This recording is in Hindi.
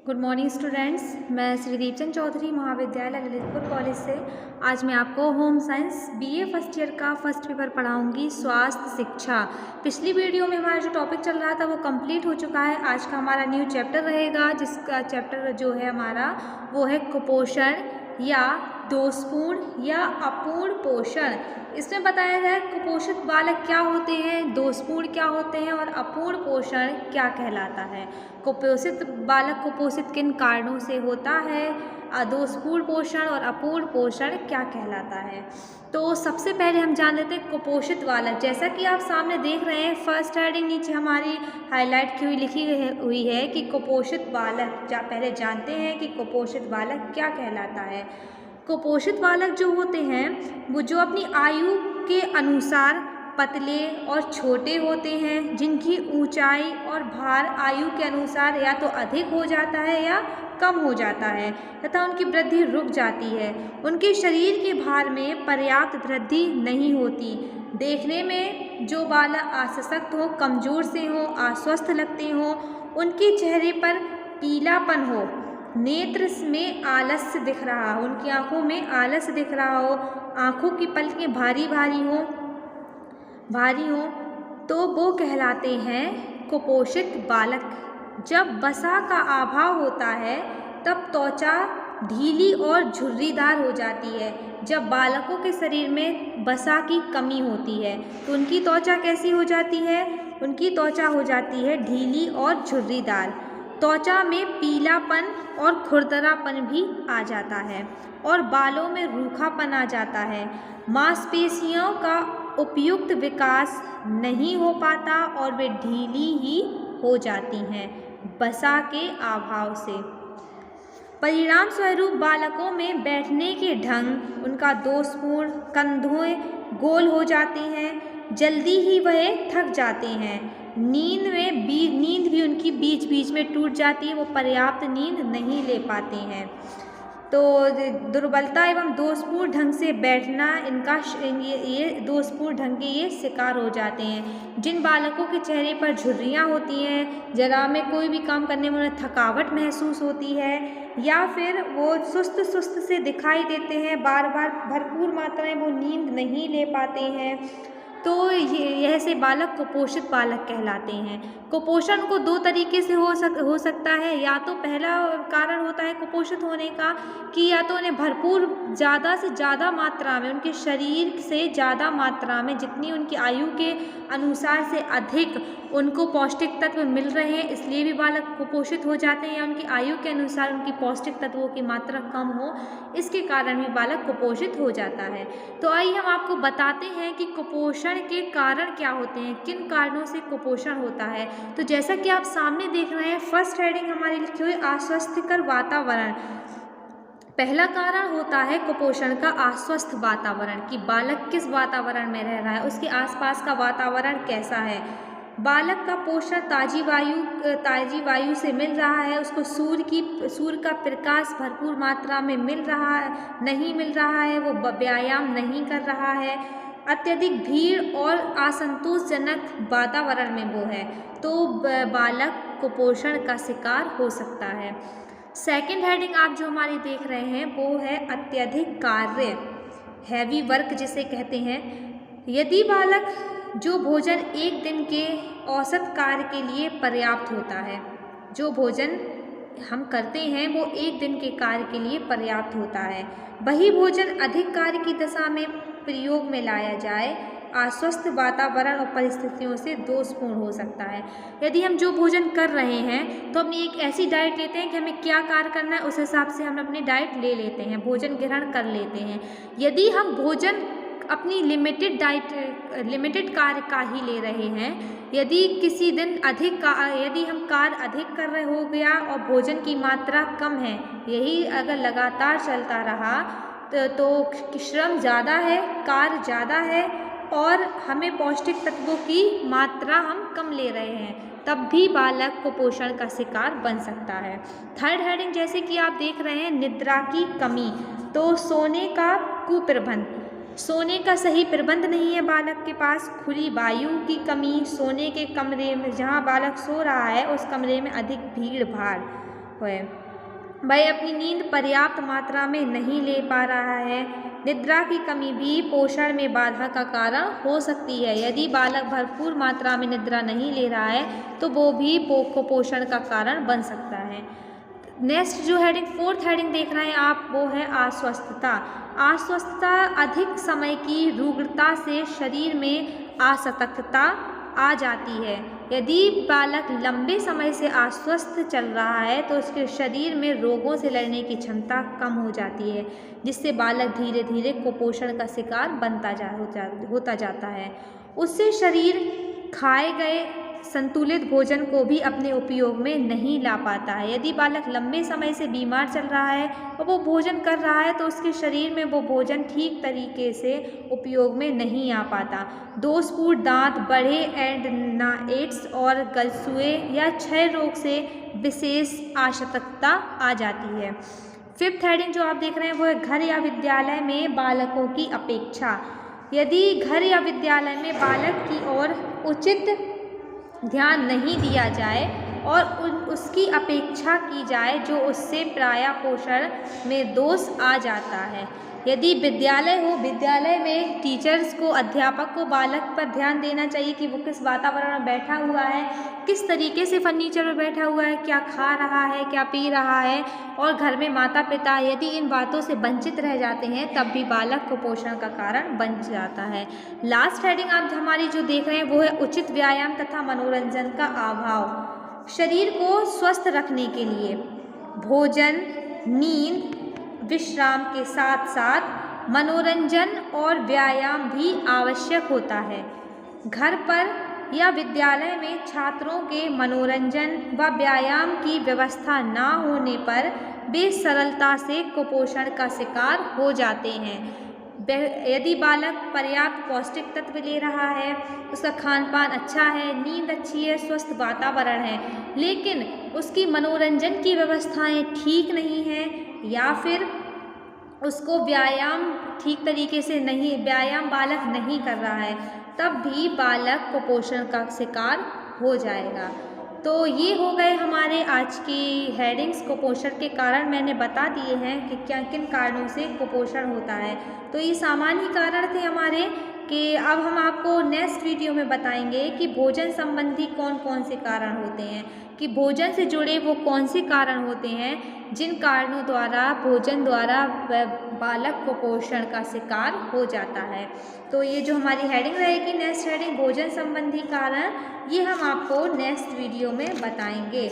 Good morning students. मैं श्री दीपचंद चौधरी महाविद्यालय ललितपुर कॉलेज से आज मैं आपको home science BA first year का फर्स्ट पेपर पढ़ाऊंगी, स्वास्थ्य शिक्षा। पिछली वीडियो में हमारा जो टॉपिक चल रहा था वो कंप्लीट हो चुका है। आज का हमारा न्यू चैप्टर रहेगा, जिसका चैप्टर जो है हमारा वो है कुपोषण या दोषपूर्ण या अपूर्ण पोषण। इसमें बताया गया है कुपोषित बालक क्या होते हैं, दोषपूर्ण क्या होते हैं और अपूर्ण पोषण क्या कहलाता है। कुपोषित बालक कुपोषित किन कारणों से होता है, दोषपूर्ण पोषण और अपूर्ण पोषण क्या कहलाता है। तो सबसे पहले हम जान लेते हैं कुपोषित बालक। जैसा कि आप सामने देख रहे हैं, फर्स्ट हेडिंग नीचे हमारी हाईलाइट की हुई लिखी हुई है कि कुपोषित बालक। पहले जानते हैं कि कुपोषित बालक क्या कहलाता है। कुपोषित बालक जो होते हैं वो जो अपनी आयु के अनुसार पतले और छोटे होते हैं, जिनकी ऊंचाई और भार आयु के अनुसार या तो अधिक हो जाता है या कम हो जाता है तथा उनकी वृद्धि रुक जाती है। उनके शरीर के भार में पर्याप्त वृद्धि नहीं होती। देखने में जो बालक असशक्त हो, कमज़ोर से हो, अस्वस्थ लगते हो, उनके चेहरे पर पीलापन हो, नेत्र में आलस्य दिख रहा हो, उनकी आँखों में आलस्य दिख रहा हो, आँखों की पलकें भारी भारी हो तो वो कहलाते हैं कुपोषित बालक। जब वसा का अभाव होता है तब त्वचा ढीली और झुर्रीदार हो जाती है। जब बालकों के शरीर में वसा की कमी होती है तो उनकी त्वचा कैसी हो जाती है, उनकी त्वचा हो जाती है ढीली और झुर्रीदार। त्वचा में पीलापन और खुरदरापन भी आ जाता है और बालों में रूखापन आ जाता है। मांसपेशियों का उपयुक्त विकास नहीं हो पाता और वे ढीली ही हो जाती हैं वसा के अभाव से। परिणाम स्वरूप बालकों में बैठने के ढंग उनका दोषपूर्ण, कंधों गोल हो जाती हैं, जल्दी ही वह थक जाते हैं। नींद भी उनकी बीच बीच में टूट जाती है, वो पर्याप्त नींद नहीं ले पाते हैं। तो दुर्बलता एवं दोषपूर्ण ढंग से बैठना, ये दोषपूर्ण ढंग के ये शिकार हो जाते हैं। जिन बालकों के चेहरे पर झुर्रियाँ होती हैं, जरा में कोई भी काम करने में उन्हें थकावट महसूस होती है या फिर वो सुस्त से दिखाई देते हैं, बार बार भरपूर मात्रा में वो नींद नहीं ले पाते हैं, तो यह से बालक कुपोषित बालक कहलाते हैं। कुपोषण को दो तरीके से हो सकता है। या तो पहला कारण होता है कुपोषित होने का कि या तो उन्हें भरपूर ज़्यादा से ज़्यादा मात्रा में, उनके शरीर से ज़्यादा मात्रा में, जितनी उनकी आयु के अनुसार से अधिक उनको पौष्टिक तत्व मिल रहे हैं, इसलिए भी बालक कुपोषित हो जाते हैं, या उनकी आयु के अनुसार उनकी पौष्टिक तत्वों की मात्रा कम हो, इसके कारण भी बालक कुपोषित हो जाता है। तो आइए हम आपको बताते हैं कि कुपोषण के कारण क्या होते हैं, किन कारणों से कुपोषण होता है। तो जैसा कि आप सामने देख रहे हैं, फर्स्ट हेडिंग हमारी लिखी हुई अस्वस्थकर वातावरण। पहला कारण होता है कुपोषण का अस्वस्थ वातावरण, कि बालक किस वातावरण में रह रहा है, उसके आसपास का वातावरण कैसा है। बालक का पोषण ताजी वायु से मिल रहा है, उसको सूर्य का प्रकाश भरपूर मात्रा में नहीं मिल रहा है, वो व्यायाम नहीं कर रहा है, अत्यधिक भीड़ और असंतोषजनक वातावरण में वो है, तो बालक कुपोषण का शिकार हो सकता है। सेकंड हेडिंग आप जो हमारी देख रहे हैं वो है अत्यधिक कार्य, हैवी वर्क जिसे कहते हैं। यदि बालक जो भोजन एक दिन के औसत कार्य के लिए पर्याप्त होता है, जो भोजन हम करते हैं वो एक दिन के कार्य के लिए पर्याप्त होता है, वही भोजन अधिक कार्य की दशा में प्रयोग में लाया जाए, अस्वस्थ वातावरण और परिस्थितियों से दोषपूर्ण हो सकता है। यदि हम जो भोजन कर रहे हैं तो अपनी एक ऐसी डाइट लेते हैं कि हमें क्या कार्य करना है, उस हिसाब से हम अपनी डाइट ले लेते हैं, भोजन ग्रहण कर लेते हैं। यदि हम भोजन अपनी लिमिटेड कार्य का ही ले रहे हैं, यदि किसी दिन यदि हम कार्य अधिक कर रहे हो गया और भोजन की मात्रा कम है, यही अगर लगातार चलता रहा तो श्रम ज़्यादा है, कार्य ज़्यादा है और हमें पौष्टिक तत्वों की मात्रा हम कम ले रहे हैं, तब भी बालक कुपोषण का शिकार बन सकता है। थर्ड हेडिंग जैसे कि आप देख रहे हैं, निद्रा की कमी। तो सोने का कुप्रबंध, सोने का सही प्रबंध नहीं है बालक के पास, खुली वायु की कमी, सोने के कमरे में जहाँ बालक सो रहा है उस कमरे में अधिक भीड़ भाड़, है। वह अपनी नींद पर्याप्त मात्रा में नहीं ले पा रहा है। निद्रा की कमी भी पोषण में बाधा का कारण हो सकती है। यदि बालक भरपूर मात्रा में निद्रा नहीं ले रहा है तो वो भी कुपोषण का कारण बन सकता है। नेक्स्ट जो हेडिंग, फोर्थ हेडिंग देख रहे हैं आप, वो है अस्वस्थता। अस्वस्थता अधिक समय की रुग्णता से शरीर में असतर्कता आ जाती है। यदि बालक लंबे समय से अस्वस्थ चल रहा है तो उसके शरीर में रोगों से लड़ने की क्षमता कम हो जाती है, जिससे बालक धीरे धीरे कुपोषण का शिकार होता जाता है। उससे शरीर खाए गए संतुलित भोजन को भी अपने उपयोग में नहीं ला पाता है। यदि बालक लंबे समय से बीमार चल रहा है और वो भोजन कर रहा है तो उसके शरीर में वो भोजन ठीक तरीके से उपयोग में नहीं आ पाता। दोषपूर्ण दांत, बढ़े एड्स और गलसुए या क्षय रोग से विशेष आवश्यकता आ जाती है। फिफ्थ हेडिंग जो आप देख रहे हैं वो है घर या विद्यालय में बालकों की अपेक्षा। यदि घर या विद्यालय में बालक की ओर उचित ध्यान नहीं दिया जाए और उसकी अपेक्षा की जाए जो उससे प्रायः पोषण में दोष आ जाता है। यदि विद्यालय हो, विद्यालय में टीचर्स को, अध्यापक को बालक पर ध्यान देना चाहिए कि वो किस वातावरण में बैठा हुआ है, किस तरीके से फर्नीचर में बैठा हुआ है, क्या खा रहा है, क्या पी रहा है। और घर में माता पिता यदि इन बातों से वंचित रह जाते हैं तब भी बालक कुपोषण का कारण बन जाता है। लास्ट हेडिंग आप हमारी जो देख रहे हैं वो है उचित व्यायाम तथा मनोरंजन का अभाव। शरीर को स्वस्थ रखने के लिए भोजन, नींद, विश्राम के साथ साथ मनोरंजन और व्यायाम भी आवश्यक होता है। घर पर या विद्यालय में छात्रों के मनोरंजन व व्यायाम की व्यवस्था न होने पर वे सरलता से कुपोषण का शिकार हो जाते हैं। यदि बालक पर्याप्त पौष्टिक तत्व ले रहा है, उसका खान पान अच्छा है, नींद अच्छी है, स्वस्थ वातावरण है, लेकिन उसकी मनोरंजन की व्यवस्थाएं ठीक नहीं हैं या फिर उसको व्यायाम ठीक तरीके से व्यायाम बालक नहीं कर रहा है, तब भी बालक कुपोषण का शिकार हो जाएगा। तो ये हो गए हमारे आज की हेडिंग्स। कुपोषण के कारण मैंने बता दिए हैं कि क्या किन कारणों से कुपोषण होता है। तो ये सामान्य कारण थे हमारे कि अब हम आपको नेक्स्ट वीडियो में बताएंगे कि भोजन संबंधी कौन कौन से कारण होते हैं, कि भोजन से जुड़े वो कौन से कारण होते हैं जिन कारणों द्वारा भोजन द्वारा बालक कुपोषण का शिकार हो जाता है। तो ये जो हमारी हेडिंग रहेगी नेक्स्ट हेडिंग, भोजन संबंधी कारण, ये हम आपको नेक्स्ट वीडियो में बताएंगे।